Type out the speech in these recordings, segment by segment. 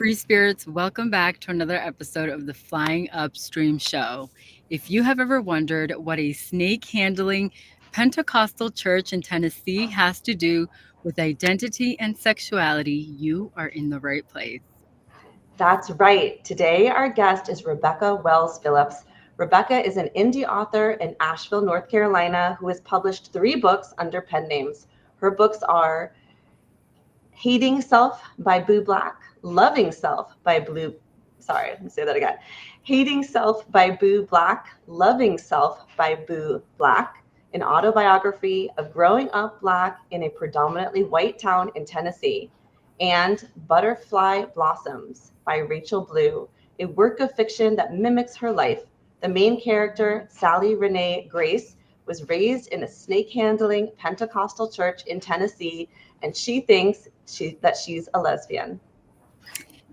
free spirits, welcome back to another episode of the Flying Upstream show. If you have ever wondered what a snake handling Pentecostal church in Tennessee has to do with identity and sexuality, you are in the right place. That's right. Today, our guest is Rebecca Wells Phillips. Rebecca is an indie author in Asheville, North Carolina, who has published 3 books under pen names. Her books are Hating Self by Boo Black, Loving Self by let me say that again. Hating Self by Boo Black, Loving Self by Boo Black, an autobiography of growing up Black in a predominantly white town in Tennessee, and Butterfly Blossoms by Rachel Blue, a work of fiction that mimics her life. The main character, Sally Renee Grace, was raised in a snake handling Pentecostal church in Tennessee, and she thinks that she's a lesbian.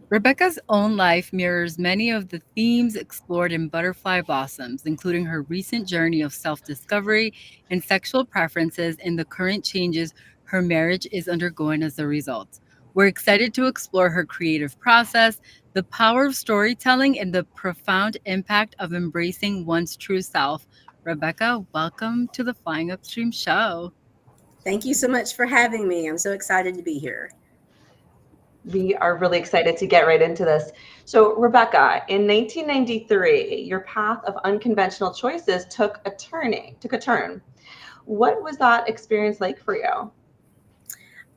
Rebecca's own life mirrors many of the themes explored in Butterfly Blossoms, including her recent journey of self discovery and sexual preferences and the current changes her marriage is undergoing as a result. We're excited to explore her creative process, the power of storytelling, and the profound impact of embracing one's true self. Rebecca, welcome to the Flying Upstream show. Thank you so much for having me. I'm so excited to be here. We are really excited to get right into this. So, Rebecca, in 1993, your path of unconventional choices took a turn. What was that experience like for you?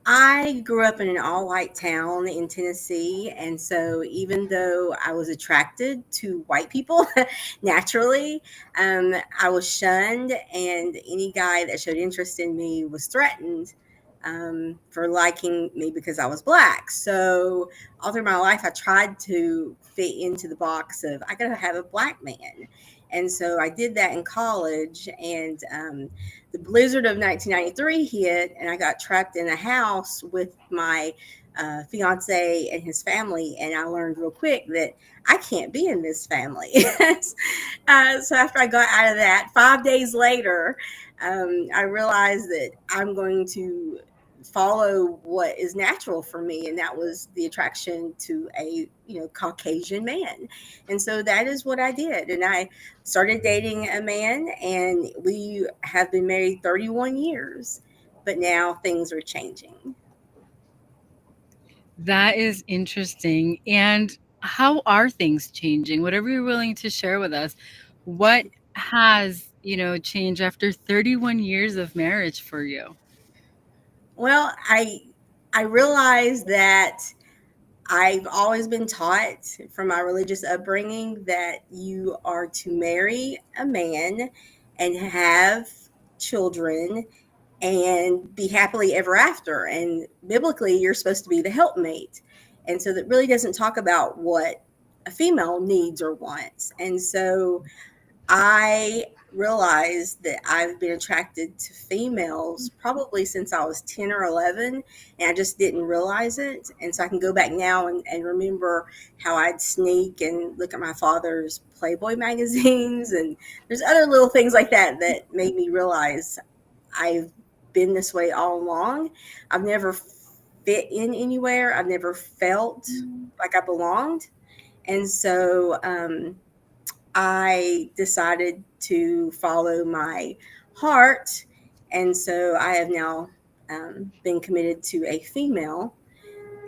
I grew up in an all white town in Tennessee. And so, even though I was attracted to white people naturally, I was shunned, and any guy that showed interest in me was threatened for liking me because I was Black. So, all through my life, I tried to fit into the box of I got to have a Black man. And so I did that in college, and the blizzard of 1993 hit, and I got trapped in a house with my fiance and his family. And I learned real quick that I can't be in this family. So after I got out of that, 5 days later, I realized that I'm going to follow what is natural for me, and that was the attraction to a Caucasian man. And so that is what I did, and I started dating a man, and we have been married 31 years, but now things are changing. That is interesting. And how are things changing? Whatever you're willing to share with us, what has, changed after 31 years of marriage for you? Well, I realized that I've always been taught from my religious upbringing that you are to marry a man and have children and be happily ever after. And biblically, you're supposed to be the helpmate. And so that really doesn't talk about what a female needs or wants. And so I realized that I've been attracted to females probably since I was 10 or 11, and I just didn't realize it. And so I can go back now and remember how I'd sneak and look at my father's Playboy magazines. And there's other little things like that that made me realize I've been this way all along. I've never fit in anywhere. I've never felt like I belonged. And so, I decided to follow my heart. And so I have now been committed to a female.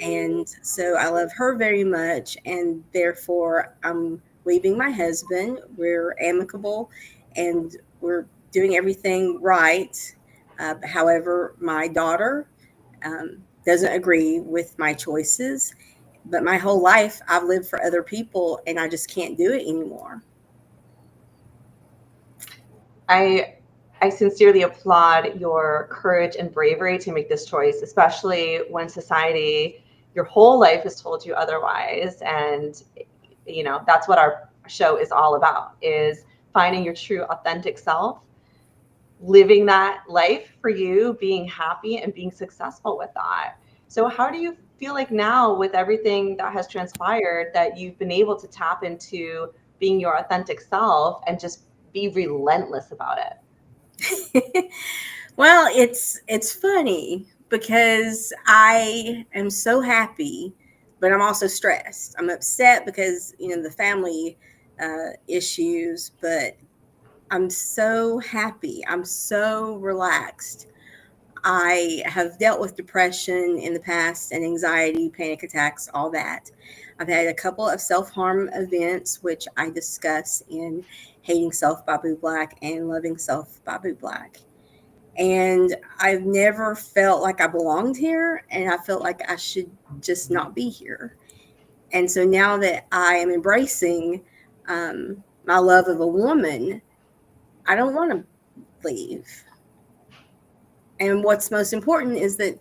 And so I love her very much. And therefore, I'm leaving my husband. We're amicable and we're doing everything right. However, my daughter doesn't agree with my choices. But my whole life, I've lived for other people, and I just can't do it anymore. I sincerely applaud your courage and bravery to make this choice, especially when society, your whole life has told you otherwise. And, that's what our show is all about, is finding your true authentic self, living that life for you, being happy and being successful with that. So how do you feel like now, with everything that has transpired, that you've been able to tap into being your authentic self and just be relentless about it? Well, it's funny because I am so happy but I'm also stressed. I'm upset because, the family issues, but I'm so happy. I'm so relaxed. I have dealt with depression in the past and anxiety, panic attacks, all that. I've had a couple of self harm events, which I discuss in Hating Self by Boo Black and Loving Self by Boo Black. And I've never felt like I belonged here, and I felt like I should just not be here. And so now that I am embracing my love of a woman, I don't want to leave. And what's most important is that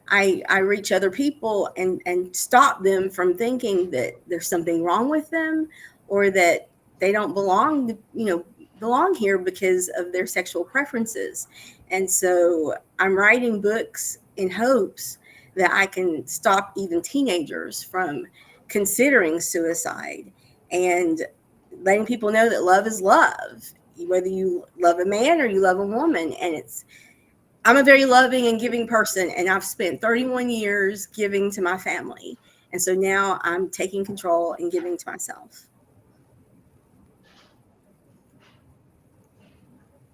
I reach other people and stop them from thinking that there's something wrong with them, or that they don't belong here because of their sexual preferences. And so I'm writing books in hopes that I can stop even teenagers from considering suicide, and letting people know that love is love, whether you love a man or you love a woman. And I'm a very loving and giving person, and I've spent 31 years giving to my family. And so now I'm taking control and giving to myself.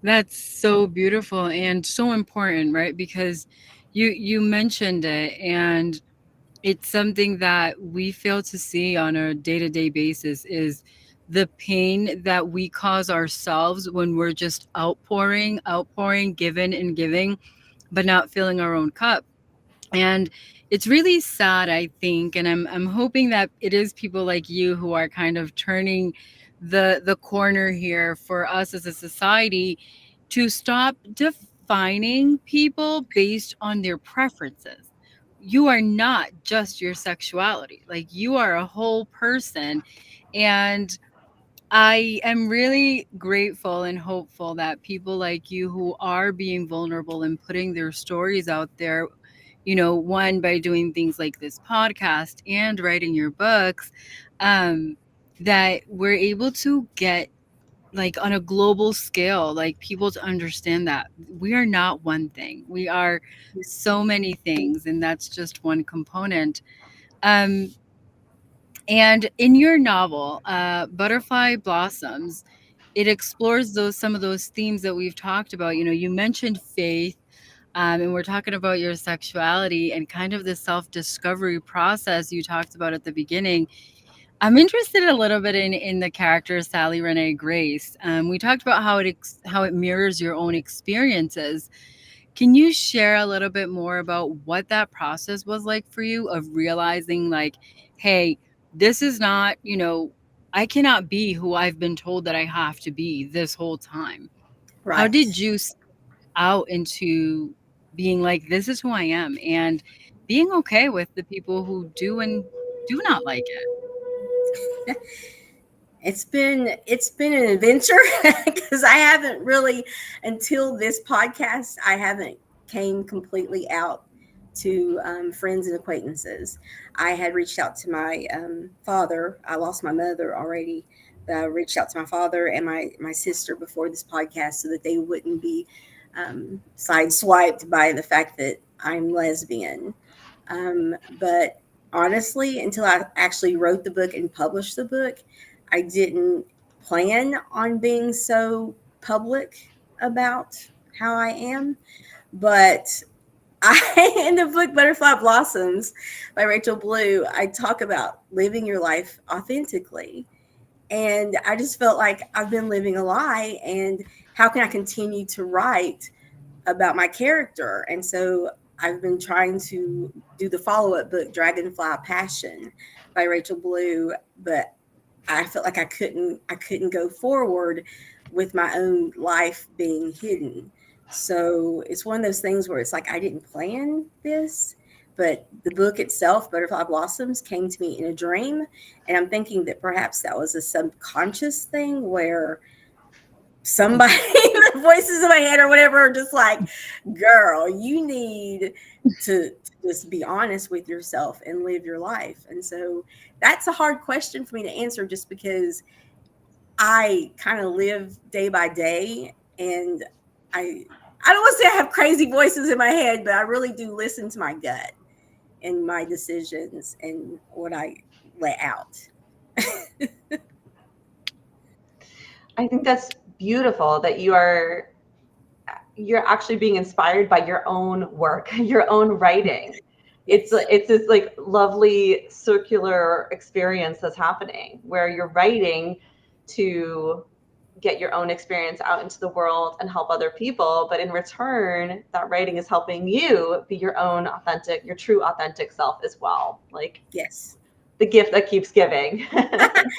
That's so beautiful and so important, right? Because you mentioned it, and it's something that we fail to see on a day-to-day basis is the pain that we cause ourselves when we're just outpouring, giving, but not filling our own cup. And it's really sad, I think, and I'm hoping that it is people like you who are kind of turning the corner here for us as a society to stop defining people based on their preferences. You are not just your sexuality. Like, you are a whole person. And I am really grateful and hopeful that people like you who are being vulnerable and putting their stories out there, one by doing things like this podcast and writing your books, um, that we're able to get, like, on a global scale, like, people to understand that we are not one thing. We are so many things, and that's just one component. Um, and in your novel, Butterfly Blossoms, it explores those some of those themes that we've talked about. You mentioned faith, and we're talking about your sexuality and kind of the self-discovery process you talked about at the beginning. I'm interested a little bit in the character Sally Renee Grace. We talked about how it mirrors your own experiences. Can you share a little bit more about what that process was like for you of realizing, like, hey, this is not, I cannot be who I've been told that I have to be this whole time. How Right. did you out into being like, this is who I am, and being okay with the people who do and do not like it? It's been an adventure because I haven't really, until this podcast, I haven't came completely out to friends and acquaintances. I had reached out to my father. I lost my mother already, but I reached out to my father and my sister before this podcast so that they wouldn't be sideswiped by the fact that I'm lesbian. But honestly, until I actually wrote the book and published the book, I didn't plan on being so public about how I am. But in the book Butterfly Blossoms by Rachel Blue, I talk about living your life authentically. And I just felt like I've been living a lie. And how can I continue to write about my character? And so I've been trying to do the follow up book, Dragonfly Passion by Rachel Blue, but I felt like I couldn't go forward with my own life being hidden. So it's one of those things where it's like I didn't plan this, but the book itself, Butterfly Blossoms, came to me in a dream. And I'm thinking that perhaps that was a subconscious thing where somebody, the voices in my head or whatever, are just like, girl, you need to just be honest with yourself and live your life. And so that's a hard question for me to answer, just because I kind of live day by day. And I I don't want to say I have crazy voices in my head, but I really do listen to my gut. in my decisions and what I let out. I think that's beautiful that you're actually being inspired by your own work, your own writing. Yes. It's this like lovely circular experience that's happening where you're writing to get your own experience out into the world and help other people, but in return that writing is helping you be your own authentic, your true authentic self as well. Like Yes. the gift that keeps giving. That's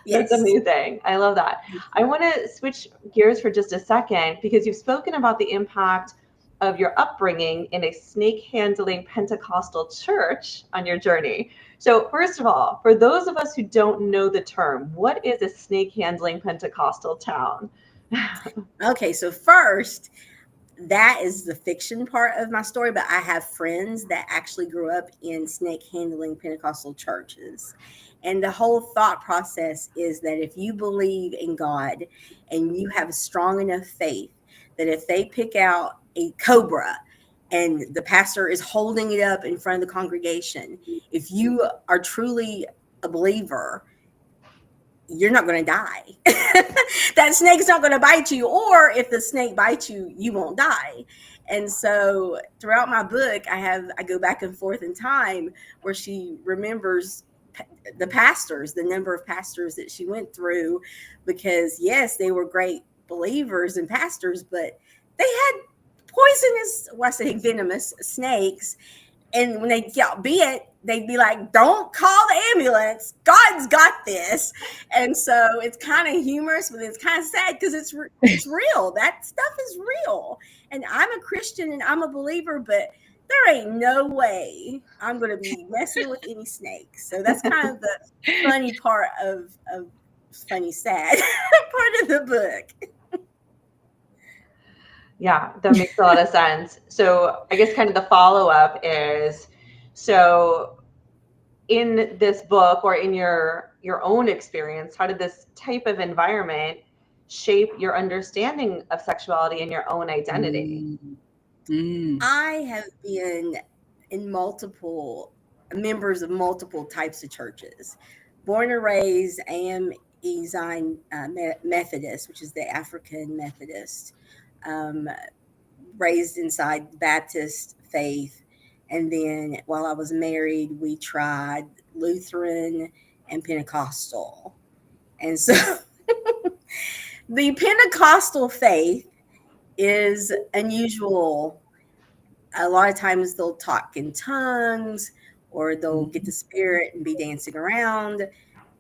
Yes. amazing. I love that. I want to switch gears for just a second because you've spoken about the impact of your upbringing in a snake handling Pentecostal church on your journey. So, first of all, for those of us who don't know the term, what is a snake handling Pentecostal town? Okay, so first, that is the fiction part of my story, but I have friends that actually grew up in snake handling Pentecostal churches. And the whole thought process is that if you believe in God and you have a strong enough faith, that if they pick out a cobra and the pastor is holding it up in front of the congregation, if you are truly a believer, you're not going to die. That snake's not going to bite you, or if the snake bites you, you won't die. And so throughout my book, I go back and forth in time where she remembers the pastors, the number of pastors that she went through, because yes, they were great believers and pastors, but they had poisonous, well, I say venomous snakes. And when they got bit, they'd be like, "Don't call the ambulance. God's got this." And so it's kind of humorous, but it's kind of sad because it's real. That stuff is real. And I'm a Christian and I'm a believer, but there ain't no way I'm going to be messing with any snakes. So that's kind of the funny part of funny sad part of the book. Yeah, that makes a lot of sense. So I guess kind of the follow-up is, so in this book or in your own experience, how did this type of environment shape your understanding of sexuality and your own identity? I have been in members of multiple types of churches. Born and raised, I am Zion Methodist, which is the African Methodist. Um, Raised inside Baptist faith. And then while I was married, we tried Lutheran and Pentecostal. And so the Pentecostal faith is unusual. A lot of times they'll talk in tongues or they'll get the spirit and be dancing around.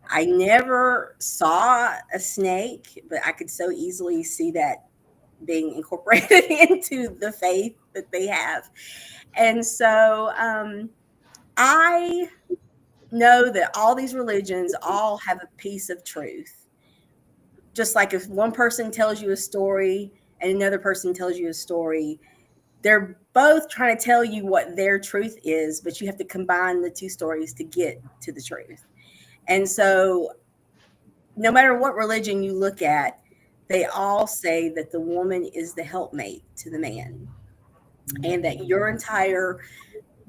I never saw a snake, but I could so easily see that being incorporated into the faith that they have. And so I know that all these religions all have a piece of truth. Just like if one person tells you a story and another person tells you a story, they're both trying to tell you what their truth is, but you have to combine the two stories to get to the truth. And so no matter what religion you look at, they all say that the woman is the helpmate to the man and that your entire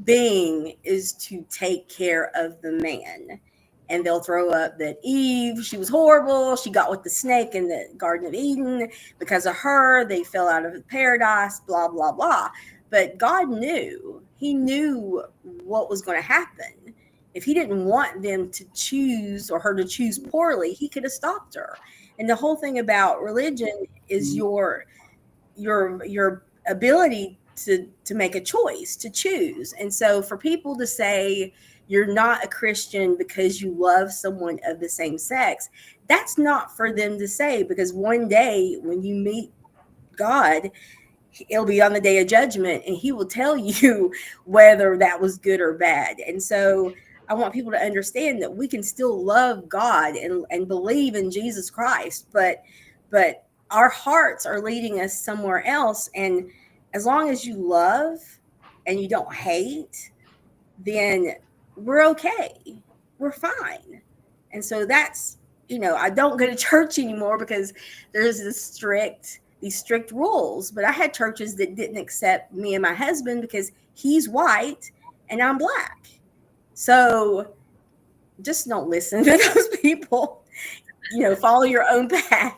being is to take care of the man. And they'll throw up that Eve, she was horrible. She got with the snake in the Garden of Eden. Because of her, they fell out of paradise, blah, blah, blah. But God knew. He knew what was going to happen. If he didn't want them to choose or her to choose poorly, he could have stopped her. And the whole thing about religion is your ability to make a choice, to choose. And so for people to say you're not a Christian because you love someone of the same sex, that's not for them to say, because one day when you meet God, it'll be on the day of judgment and he will tell you whether that was good or bad. And so I want people to understand that we can still love God and believe in Jesus Christ, but our hearts are leading us somewhere else. And as long as you love and you don't hate, then we're okay. We're fine. And so that's, I don't go to church anymore because there's these strict rules. But I had churches that didn't accept me and my husband because he's white and I'm black. So just don't listen to those people. Follow your own path.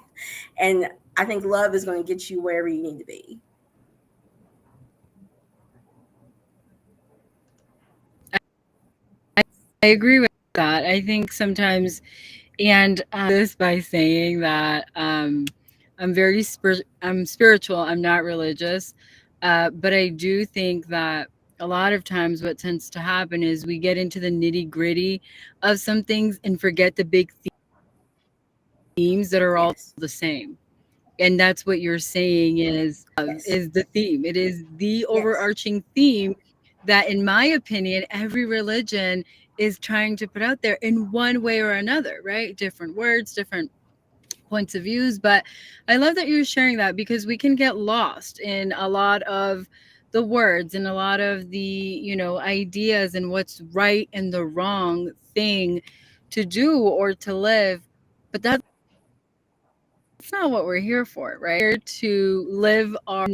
And I think love is going to get you wherever you need to be. I agree with that. I think sometimes, and this by saying that I'm spiritual. I'm not religious, but I do think that a lot of times what tends to happen is we get into the nitty gritty of some things and forget the big themes that are all Yes. the same. And that's what you're saying is Yes. is the theme. It is the Yes. overarching theme that, in my opinion, every religion is trying to put out there in one way or another, right? Different words, different points of views. But I love that you're sharing that because we can get lost in a lot of the words and a lot of the, ideas and what's right and the wrong thing to do or to live. But that's not what we're here for, right? We're here to live our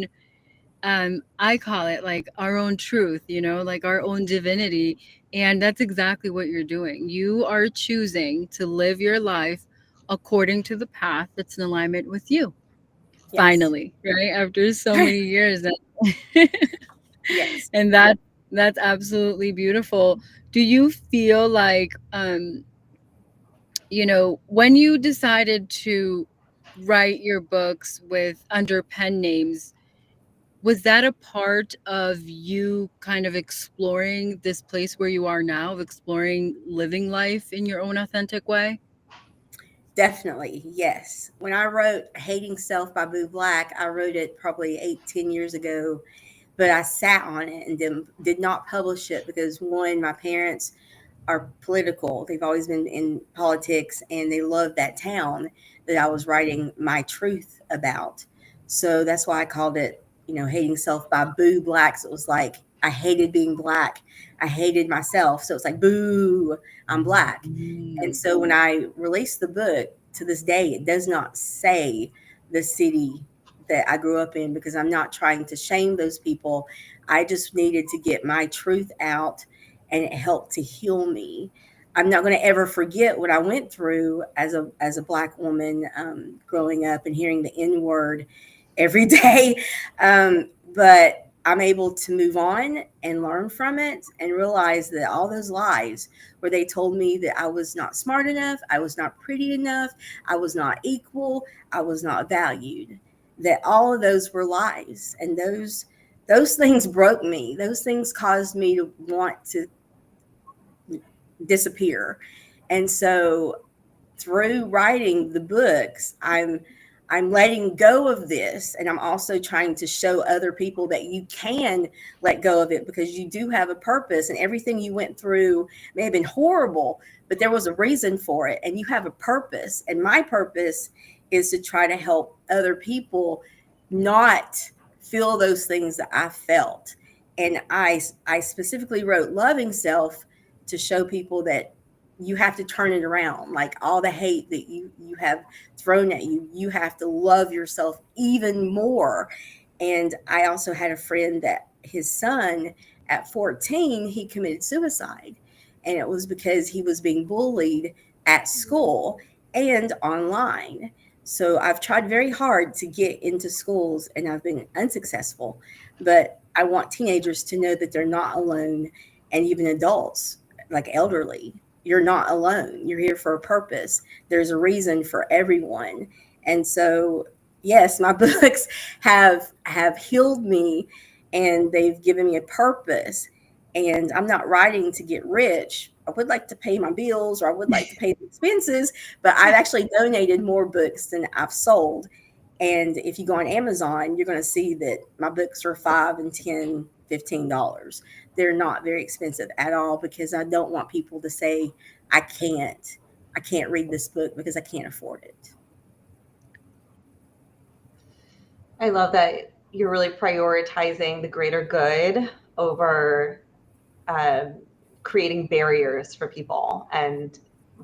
I call it like our own truth, like our own divinity. And that's exactly what you're doing. You are choosing to live your life according to the path that's in alignment with you. Yes. Finally, right? After so many years. Yes. And that's absolutely beautiful. Do you feel like when you decided to write your books with under pen names, was that a part of you kind of exploring this place where you are now, of exploring living life in your own authentic way? Definitely, yes. When I wrote Hating Self by Boo Black, I wrote it probably 8, 10 years ago, but I sat on it and did not publish it because one, my parents are political. They've always been in politics and they love that town that I was writing my truth about. So that's why I called it, Hating Self by Boo Black. So it was like I hated being black. I hated myself. So it's like, boo, I'm black. And Mm. so when I released the book, to this day, it does not say the city that I grew up in because I'm not trying to shame those people. I just needed to get my truth out and it helped to heal me. I'm not going to ever forget what I went through as a black woman, growing up and hearing the N word every day. But I'm able to move on and learn from it and realize that all those lies where they told me that I was not smart enough, I was not pretty enough, I was not equal, I was not valued, that all of those were lies. And those things broke me. Those things caused me to want to disappear. And so through writing the books, I'm letting go of this, and I'm also trying to show other people that you can let go of it because you do have a purpose, and everything you went through may have been horrible, but there was a reason for it, and you have a purpose. And my purpose is to try to help other people not feel those things that I felt. And I specifically wrote Loving Self to show people that you have to turn it around. Like all the hate that you have thrown at you, you have to love yourself even more. And I also had a friend that his son at 14, he committed suicide. And it was because he was being bullied at school and online. So I've tried very hard to get into schools and I've been unsuccessful. But I want teenagers to know that they're not alone, and even adults, like elderly, you're not alone. You're here for a purpose. There's a reason for everyone. And so, yes, my books have healed me and they've given me a purpose. And I'm not writing to get rich. I would like to pay my bills or I would like to pay the expenses, but I've actually donated more books than I've sold. And if you go on Amazon, you're going to see that my books are $5 and $10, $15. They're not very expensive at all because I don't want people to say I can't read this book because I can't afford it. I love that you're really prioritizing the greater good over um, creating barriers for people and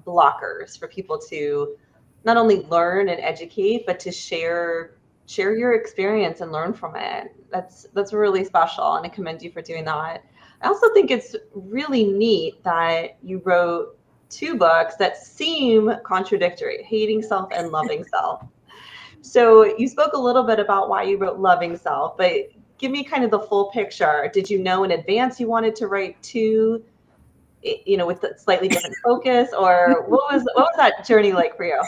blockers for people to not only learn and educate, but to share your experience and learn from it. That's really special, and I commend you for doing that. I also think it's really neat that you wrote two books that seem contradictory, Hating Self and Loving Self. So you spoke a little bit about why you wrote Loving Self, but give me kind of the full picture. Did you know in advance you wanted to write two, with a slightly different focus, or what was that journey like for you?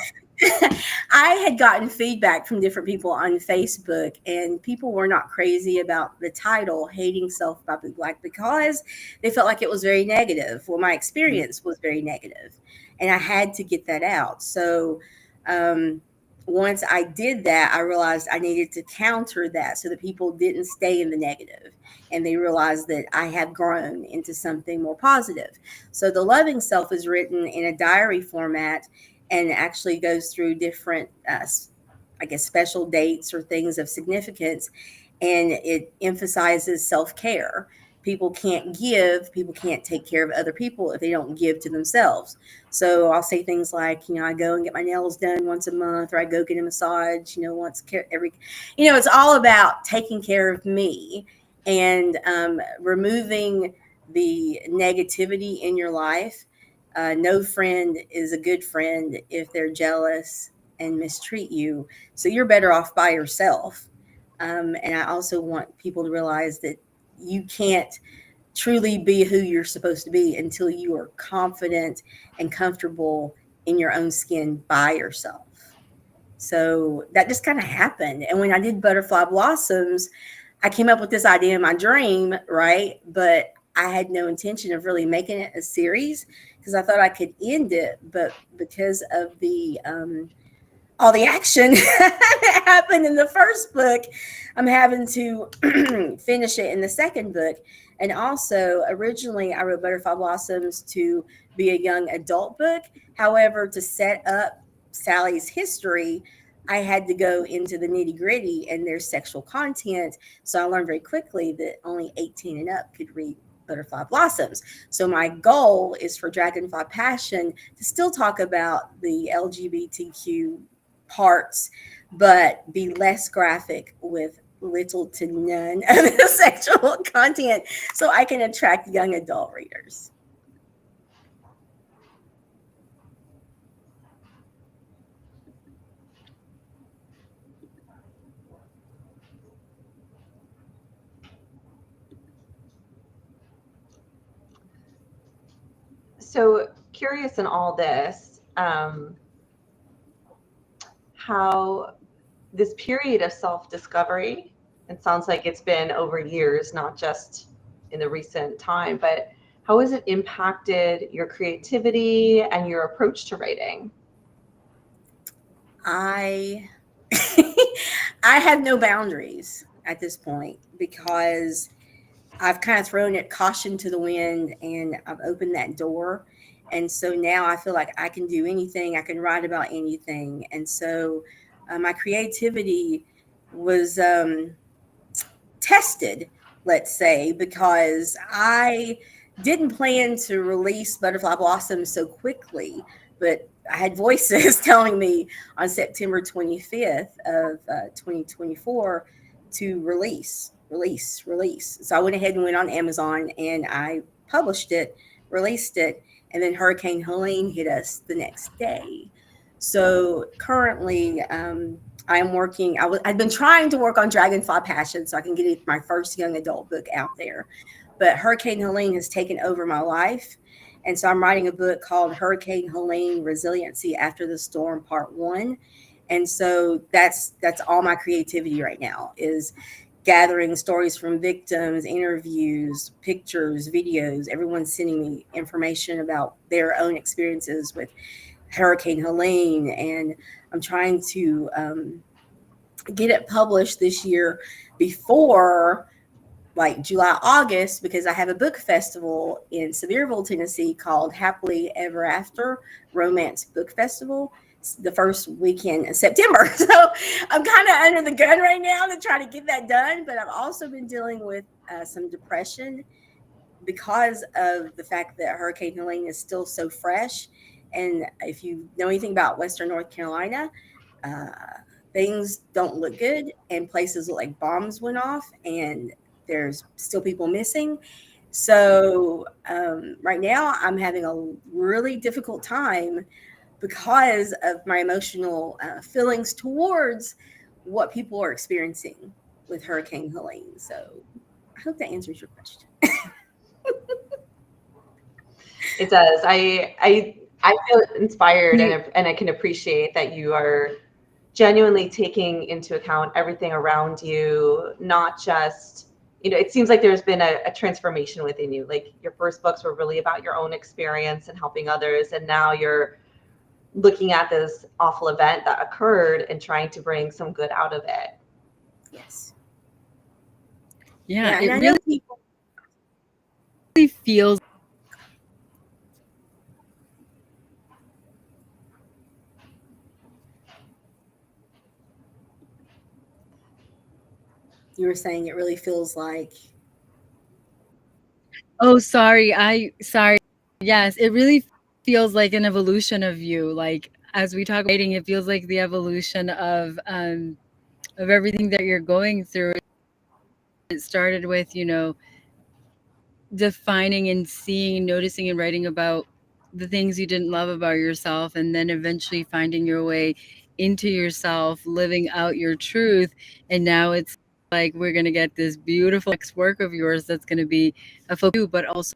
I had gotten feedback from different people on Facebook, and people were not crazy about the title "Hating Self" by Big Black because they felt like it was very negative. Well, my experience was very negative, and I had to get that out. So, um, once I did that, I realized I needed to counter that so that people didn't stay in the negative, and they realized that I have grown into something more positive. So, the Loving Self is written in a diary format and actually goes through different, I guess, special dates or things of significance. And it emphasizes self care. People can't take care of other people if they don't give to themselves. So I'll say things like, I go and get my nails done once a month, or I go get a massage, it's all about taking care of me and removing the negativity in your life. No friend is a good friend if they're jealous and mistreat you. So you're better off by yourself. And I also want people to realize that you can't truly be who you're supposed to be until you are confident and comfortable in your own skin by yourself. So that just kind of happened. And when I did Butterfly Blossoms, I came up with this idea in my dream, right? But I had no intention of really making it a series because I thought I could end it. But because of the all the action that happened in the first book, I'm having to finish it in the second book. And also, originally, I wrote Butterfly Blossoms to be a young adult book. However, to set up Sally's history, I had to go into the nitty gritty and there's sexual content. So I learned very quickly that only 18 and up could read Butterfly Blossoms. So my goal is for Dragonfly Passion to still talk about the LGBTQ parts, but be less graphic with little to none of the sexual content so I can attract young adult readers. So curious in all this, how this period of self-discovery, it sounds like it's been over years, not just in the recent time, but how has it impacted your creativity and your approach to writing? I I have no boundaries at this point because I've kind of thrown it caution to the wind and I've opened that door. And so now I feel like I can do anything, I can write about anything. And so my creativity was tested, let's say, because I didn't plan to release Butterfly Blossom so quickly, but I had voices telling me on September 25th of 2024 to release. So I went ahead and went on Amazon and I published it, released it, and then Hurricane Helene hit us the next day. So currently, I'm working. I've been trying to work on Dragonfly Passion so I can get my first young adult book out there. But Hurricane Helene has taken over my life. And so I'm writing a book called Hurricane Helene Resiliency After the Storm Part 1. And so that's all my creativity right now is gathering stories from victims, interviews, pictures, videos. Everyone's sending me information about their own experiences with Hurricane Helene. And I'm trying to get it published this year before like July, August, because I have a book festival in Sevierville, Tennessee called Happily Ever After Romance Book Festival. It's the first weekend in September. So I'm kind of under the gun right now to try to get that done. But I've also been dealing with some depression because of the fact that Hurricane Helene is still so fresh. And if you know anything about Western North Carolina, uh, things don't look good and places look like bombs went off and there's still people missing. So right now, I'm having a really difficult time because of my emotional feelings towards what people are experiencing with Hurricane Helene. So I hope that answers your question. It does. I feel inspired, and I can appreciate that you are genuinely taking into account everything around you, not just, it seems like there's been a transformation within you. Like your first books were really about your own experience and helping others, and now you're looking at this awful event that occurred and trying to bring some good out of it. Yes. Yeah, And it I really know people. feels. You were saying it really feels like. Oh, sorry. Yes, it really feels like an evolution of you. Like as we talk about writing, it feels like the evolution of everything that you're going through. It started with, defining and seeing, noticing and writing about the things you didn't love about yourself, and then eventually finding your way into yourself, living out your truth. And now it's like we're going to get this beautiful next work of yours that's going to be a focus, but also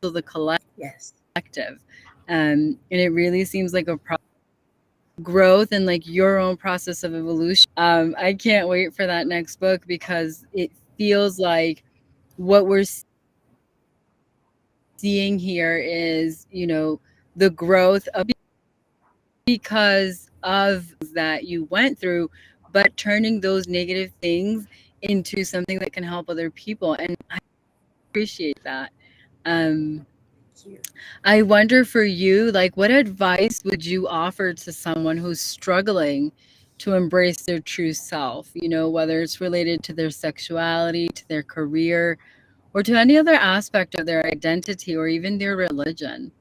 the Yes. collective. And it really seems like a growth and like your own process of evolution. I can't wait for that next book because it feels like what we're seeing here is, the growth of, because of that you went through, but turning those negative things into something that can help other people. And I appreciate that. Um, Thank you. I wonder for you, like, what advice would you offer to someone who's struggling to embrace their true self? Whether it's related to their sexuality, to their career, or to any other aspect of their identity or even their religion.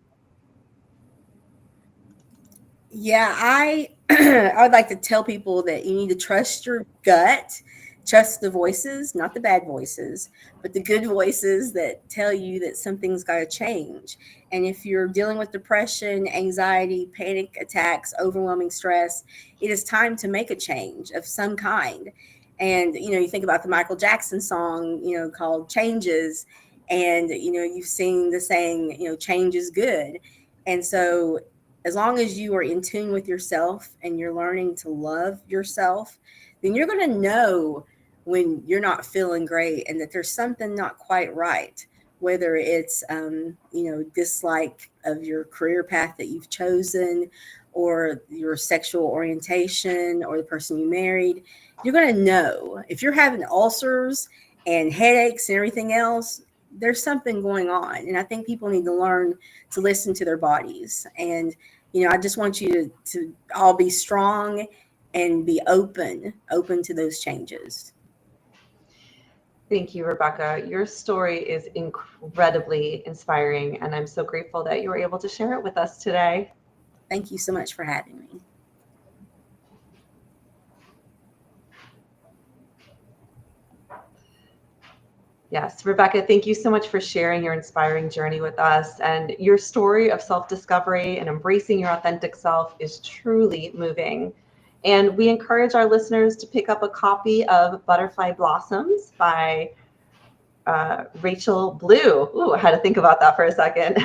Yeah, I I would like to tell people that you need to trust your gut, trust the voices, not the bad voices, but the good voices that tell you that something's got to change. And if you're dealing with depression, anxiety, panic attacks, overwhelming stress, it is time to make a change of some kind. And you think about the Michael Jackson song, called Changes, and you've seen the saying, change is good. And so as long as you are in tune with yourself and you're learning to love yourself, then you're going to know when you're not feeling great and that there's something not quite right, whether it's, dislike of your career path that you've chosen, or your sexual orientation, or the person you married. You're going to know if you're having ulcers and headaches and everything else, there's something going on. And I think people need to learn to listen to their bodies. And I just want you to all be strong and be open to those changes. Thank you, Rebecca. Your story is incredibly inspiring, and I'm so grateful that you were able to share it with us today. Thank you so much for having me. Yes, Rebecca, thank you so much for sharing your inspiring journey with us. And your story of self-discovery and embracing your authentic self is truly moving. And we encourage our listeners to pick up a copy of Butterfly Blossoms by Rachel Blue. Ooh, I had to think about that for a second.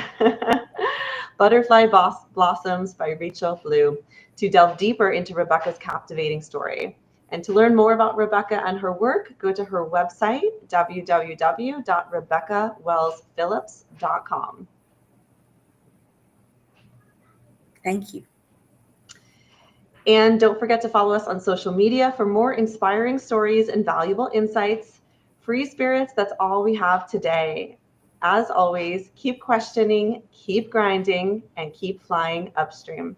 Blossoms by Rachel Blue, to delve deeper into Rebecca's captivating story. And to learn more about Rebecca and her work, go to her website, www.rebeccawellsphillips.com. Thank you. And don't forget to follow us on social media for more inspiring stories and valuable insights. Free spirits, that's all we have today. As always, keep questioning, keep grinding, and keep flying upstream.